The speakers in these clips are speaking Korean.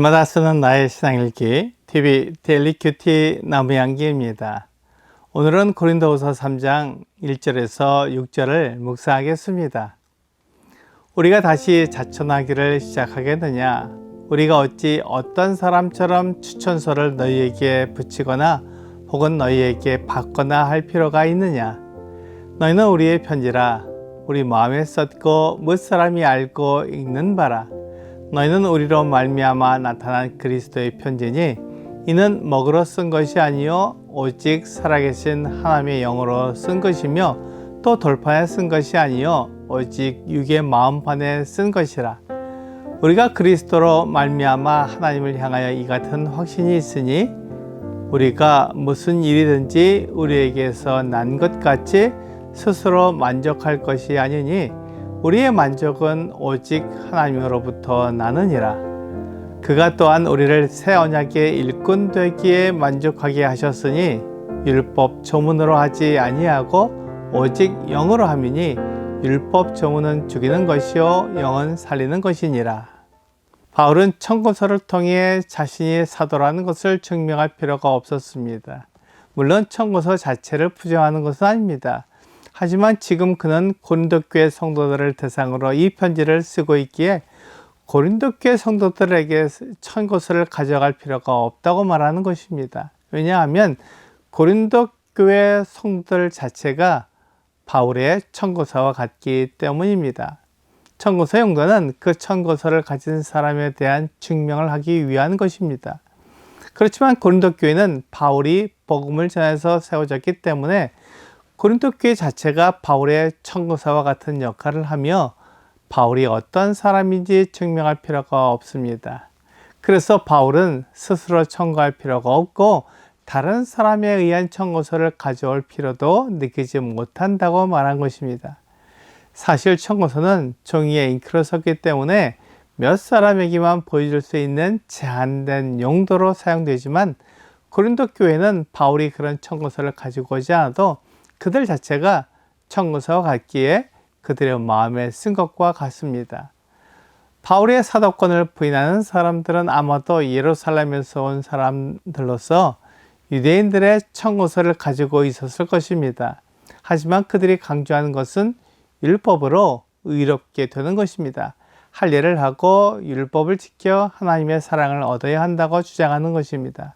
날마다 쓰는 나의 신앙일기 TV 데일리 큐티 나무양기입니다. 오늘은 고린도후서 3장 1절에서 6절을 묵상하겠습니다. 우리가 다시 자천하기를 시작하겠느냐? 우리가 어찌 어떤 사람처럼 추천서를 너희에게 붙이거나 혹은 너희에게 받거나 할 필요가 있느냐? 너희는 우리의 편지라 우리 마음에 썼고 무사람이 알고 읽는 바라. 너희는 우리로 말미암아 나타난 그리스도의 편지니 이는 먹으로 쓴 것이 아니요 오직 살아계신 하나님의 영으로 쓴 것이며 또 돌판에 쓴 것이 아니요 오직 육의 마음판에 쓴 것이라. 우리가 그리스도로 말미암아 하나님을 향하여 이 같은 확신이 있으니 우리가 무슨 일이든지 우리에게서 난 것 같이 스스로 만족할 것이 아니니 우리의 만족은 오직 하나님으로부터 나느니라. 그가 또한 우리를 새 언약의 일꾼 되기에 만족하게 하셨으니 율법 조문으로 하지 아니하고 오직 영으로 함이니 율법 조문은 죽이는 것이요 영은 살리는 것이니라. 바울은 청구서를 통해 자신이 사도라는 것을 증명할 필요가 없었습니다. 물론 청구서 자체를 부정하는 것은 아닙니다. 하지만 지금 그는 고린도 교회 성도들을 대상으로 이 편지를 쓰고 있기에 고린도 교회 성도들에게 청구서를 가져갈 필요가 없다고 말하는 것입니다. 왜냐하면 고린도 교회 성도들 자체가 바울의 청구서와 같기 때문입니다. 청구서 용도는 그 청구서를 가진 사람에 대한 증명을 하기 위한 것입니다. 그렇지만 고린도 교회는 바울이 복음을 전해서 세워졌기 때문에 고린도 교회 자체가 바울의 청구서와 같은 역할을 하며 바울이 어떤 사람인지 증명할 필요가 없습니다. 그래서 바울은 스스로 청구할 필요가 없고 다른 사람에 의한 청구서를 가져올 필요도 느끼지 못한다고 말한 것입니다. 사실 청구서는 종이에 잉크로 썼기 때문에 몇 사람에게만 보여줄 수 있는 제한된 용도로 사용되지만 고린도 교회는 바울이 그런 청구서를 가지고 오지 않아도 그들 자체가 청구서와 같기에 그들의 마음에 쓴 것과 같습니다. 바울의 사도권을 부인하는 사람들은 아마도 예루살렘에서 온 사람들로서 유대인들의 청구서를 가지고 있었을 것입니다. 하지만 그들이 강조하는 것은 율법으로 의롭게 되는 것입니다. 할례를 하고 율법을 지켜 하나님의 사랑을 얻어야 한다고 주장하는 것입니다.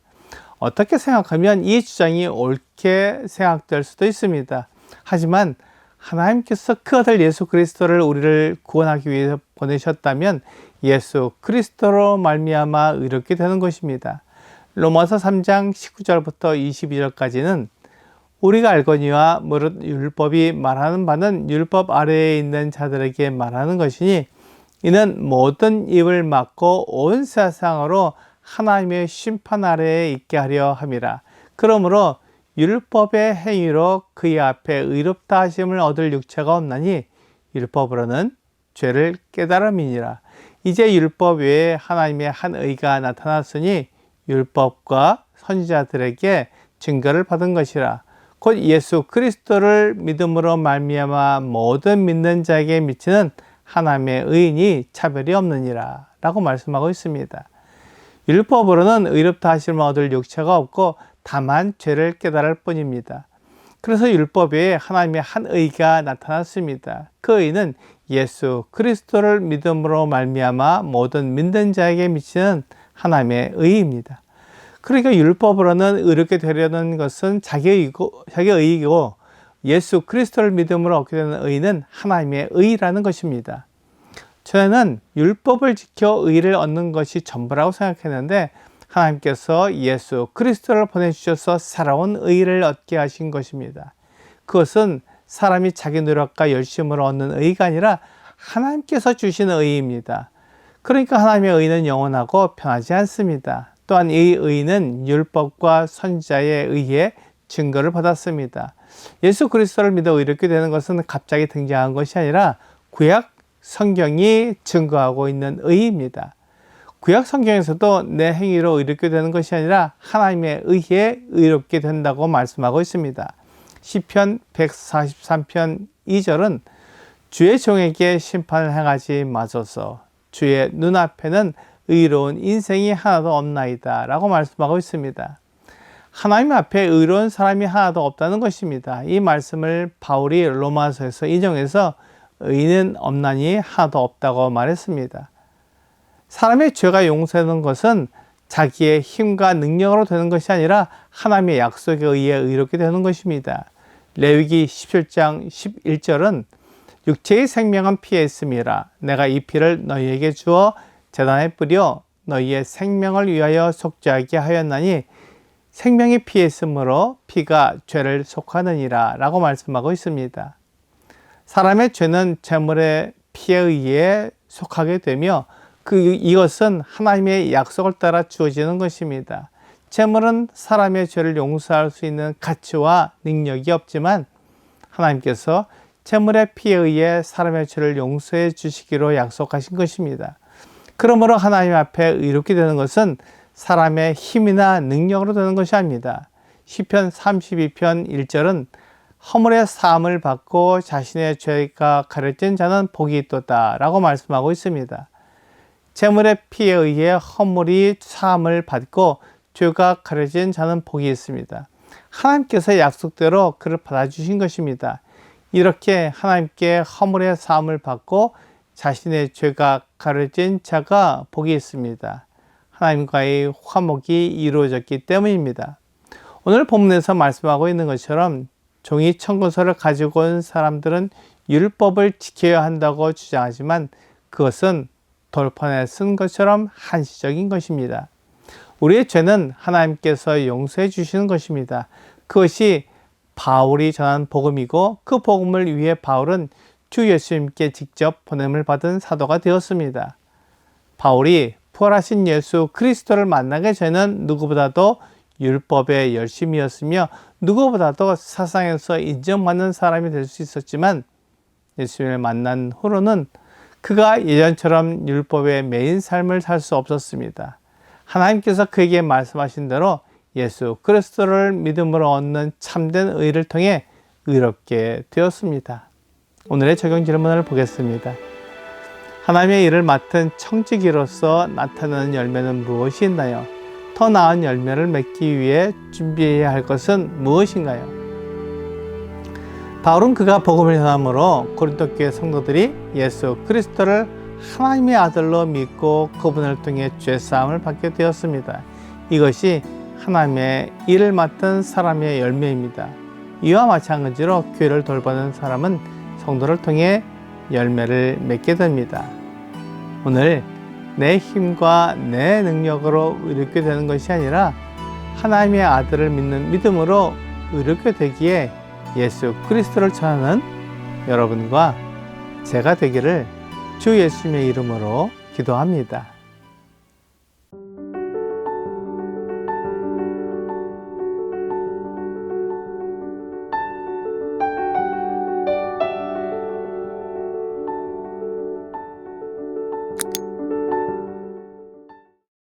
어떻게 생각하면 이 주장이 옳게 생각될 수도 있습니다. 하지만 하나님께서 그 아들 예수 그리스도를 우리를 구원하기 위해서 보내셨다면 예수 그리스도로 말미암아 의롭게 되는 것입니다. 로마서 3장 19절부터 22절까지는 우리가 알거니와 무릇 율법이 말하는 바는 율법 아래에 있는 자들에게 말하는 것이니 이는 모든 입을 막고 온 세상으로 하나님의 심판 아래에 있게 하려 함이라. 그러므로 율법의 행위로 그의 앞에 의롭다 하심을 얻을 육체가 없나니 율법으로는 죄를 깨달음이니라. 이제 율법 외에 하나님의 한 의가 나타났으니 율법과 선지자들에게 증거를 받은 것이라. 곧 예수 그리스도를 믿음으로 말미암아 모든 믿는 자에게 미치는 하나님의 의인이 차별이 없느니라 라고 말씀하고 있습니다. 율법으로는 의롭다 하심을 얻을 육체가 없고 다만 죄를 깨달을 뿐입니다. 그래서 율법 외에 하나님의 한 의가 나타났습니다. 그 의는 예수 그리스도를 믿음으로 말미암아 모든 믿는 자에게 미치는 하나님의 의입니다. 그러니까 율법으로는 의롭게 되려는 것은 자기의 의이고 예수 그리스도를 믿음으로 얻게 되는 의는 하나님의 의라는 것입니다. 저는 율법을 지켜 의를 얻는 것이 전부라고 생각했는데 하나님께서 예수 그리스도를 보내주셔서 살아온 의를 얻게 하신 것입니다. 그것은 사람이 자기 노력과 열심으로 얻는 의가 아니라 하나님께서 주신 의입니다. 그러니까 하나님의 의는 영원하고 변하지 않습니다. 또한 이 의는 율법과 선지자의 의에 증거를 받았습니다. 예수 그리스도를 믿어 의롭게 되는 것은 갑자기 등장한 것이 아니라 구약 성경이 증거하고 있는 의입니다. 구약 성경에서도 내 행위로 의롭게 되는 것이 아니라 하나님의 의에 의롭게 된다고 말씀하고 있습니다. 시편 143편 2절은 주의 종에게 심판을 행하지 마소서. 주의 눈앞에는 의로운 인생이 하나도 없나이다 라고 말씀하고 있습니다. 하나님 앞에 의로운 사람이 하나도 없다는 것입니다. 이 말씀을 바울이 로마서에서 인용해서 의인은 없나니 하나도 없다고 말했습니다. 사람의 죄가 용서되는 것은 자기의 힘과 능력으로 되는 것이 아니라 하나님의 약속에 의해 의롭게 되는 것입니다. 레위기 17장 11절은 육체의 생명은 피에 있음이라 내가 이 피를 너희에게 주어 제단에 뿌려 너희의 생명을 위하여 속죄하게 하였나니 생명이 피에 있으므로 피가 죄를 속하느니라 라고 말씀하고 있습니다. 사람의 죄는 제물의 피에 의해 속하게 되며 이것은 하나님의 약속을 따라 주어지는 것입니다. 제물은 사람의 죄를 용서할 수 있는 가치와 능력이 없지만 하나님께서 제물의 피에 의해 사람의 죄를 용서해 주시기로 약속하신 것입니다. 그러므로 하나님 앞에 의롭게 되는 것은 사람의 힘이나 능력으로 되는 것이 아닙니다. 시편 32편 1절은 허물의 사함을 받고 자신의 죄가 가려진 자는 복이 있도다 라고 말씀하고 있습니다. 제물의 피에 의해 허물이 사함을 받고 죄가 가려진 자는 복이 있습니다. 하나님께서 약속대로 그를 받아주신 것입니다. 이렇게 하나님께 허물의 사함을 받고 자신의 죄가 가려진 자가 복이 있습니다. 하나님과의 화목이 이루어졌기 때문입니다. 오늘 본문에서 말씀하고 있는 것처럼 종이 청구서를 가지고 온 사람들은 율법을 지켜야 한다고 주장하지만 그것은 돌판에 쓴 것처럼 한시적인 것입니다. 우리의 죄는 하나님께서 용서해 주시는 것입니다. 그것이 바울이 전한 복음이고 그 복음을 위해 바울은 주 예수님께 직접 보냄을 받은 사도가 되었습니다. 바울이 부활하신 예수 그리스도를 만나기 전에는 누구보다도 율법의 열심이었으며 누구보다도 세상에서 인정받는 사람이 될 수 있었지만 예수님을 만난 후로는 그가 예전처럼 율법에 매인 삶을 살 수 없었습니다. 하나님께서 그에게 말씀하신 대로 예수 그리스도를 믿음으로 얻는 참된 의를 통해 의롭게 되었습니다. 오늘의 적용 질문을 보겠습니다. 하나님의 일을 맡은 청지기로서 나타나는 열매는 무엇이 있나요? 더 나은 열매를 맺기 위해 준비해야 할 것은 무엇인가요? 바울은 그가 복음을 전함으로 고린도 교회 성도들이 예수 그리스도를 하나님의 아들로 믿고 그분을 통해 죄사함을 받게 되었습니다. 이것이 하나님의 일을 맡은 사람의 열매입니다. 이와 마찬가지로 교회를 돌보는 사람은 성도를 통해 열매를 맺게 됩니다. 오늘 내 힘과 내 능력으로 의롭게 되는 것이 아니라 하나님의 아들을 믿는 믿음으로 의롭게 되기에 예수 그리스도를 전하는 여러분과 제가 되기를 주 예수님의 이름으로 기도합니다.